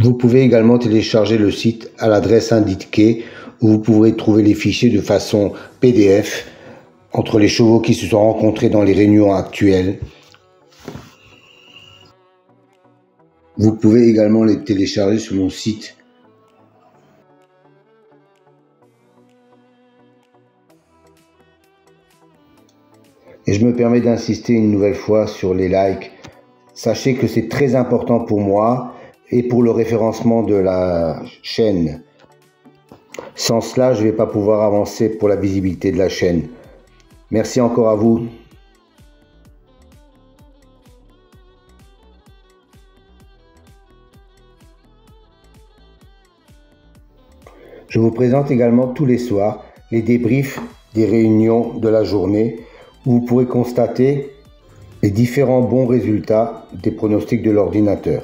Vous pouvez également télécharger le site à l'adresse indiquée où vous pourrez trouver les fichiers de façon PDF entre les chevaux qui se sont rencontrés dans les réunions actuelles. Vous pouvez également les télécharger sur mon site. Et je me permets d'insister une nouvelle fois sur les likes. Sachez que c'est très important pour moi et pour le référencement de la chaîne. Sans cela, je ne vais pas pouvoir avancer pour la visibilité de la chaîne. Merci encore à vous. Je vous présente également tous les soirs les débriefs des réunions de la journée où vous pourrez constater les différents bons résultats des pronostics de l'ordinateur.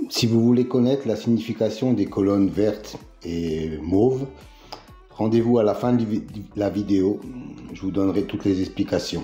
Si vous voulez connaître la signification des colonnes vertes et mauves, rendez-vous à la fin de la vidéo, je vous donnerai toutes les explications.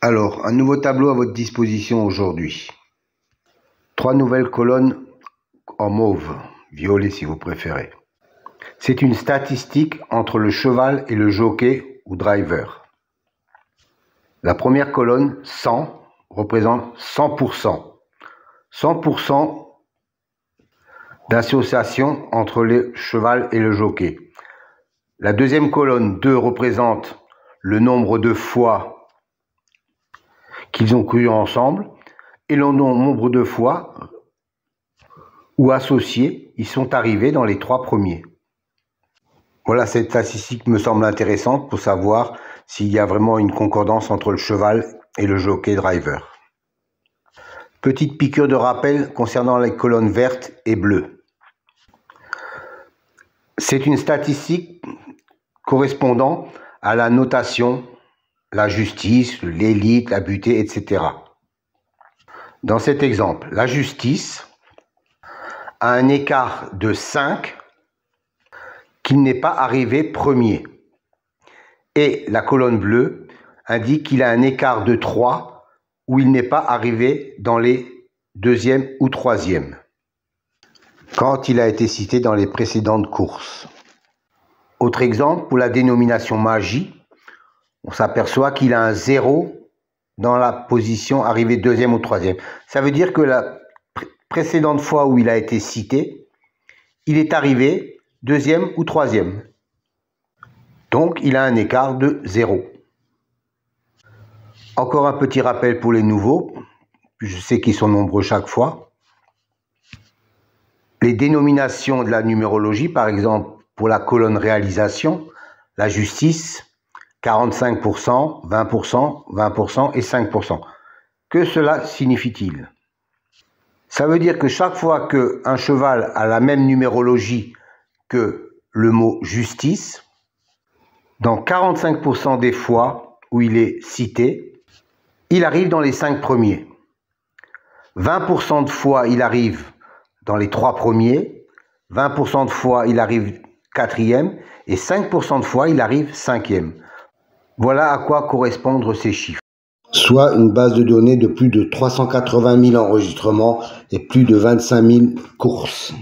Alors, un nouveau tableau à votre disposition aujourd'hui. 3 nouvelles colonnes en mauve, violet si vous préférez. C'est une statistique entre le cheval et le jockey ou driver. La première colonne, 100, représente 100%. 100% d'association entre le cheval et le jockey. La deuxième colonne, 2, représente le nombre de fois qu'ils ont couru ensemble, et le nombre de fois ou associés, ils sont arrivés dans les 3 premiers. Voilà, cette statistique me semble intéressante pour savoir s'il y a vraiment une concordance entre le cheval et le jockey driver. Petite piqûre de rappel concernant les colonnes vertes et bleues. C'est une statistique correspondant à la notation, la justice, l'élite, la butée, etc. Dans cet exemple, la justice a un écart de 5 qu'il n'est pas arrivé premier. Et la colonne bleue indique qu'il a un écart de 3 où il n'est pas arrivé dans les 2e ou 3e, quand il a été cité dans les précédentes courses. Autre exemple, pour la dénomination magie, on s'aperçoit qu'il a un 0 dans la position arrivée 2e ou 3e. Ça veut dire que la précédente fois où il a été cité, il est arrivé 2e ou 3e. Donc, il a un écart de 0. Encore un petit rappel pour les nouveaux, je sais qu'ils sont nombreux chaque fois. Les dénominations de la numérologie, par exemple, pour la colonne réalisation, la justice, 45%, 20%, 20% et 5%. Que cela signifie-t-il ? Ça veut dire que chaque fois qu'un cheval a la même numérologie que le mot justice, dans 45% des fois où il est cité, il arrive dans les 5 premiers. 20% de fois, il arrive dans les 3 premiers. 20% de fois, il arrive 4e. Et 5% de fois, il arrive 5e. Voilà à quoi correspondent ces chiffres. Soit une base de données de plus de 380 000 enregistrements et plus de 25 000 courses.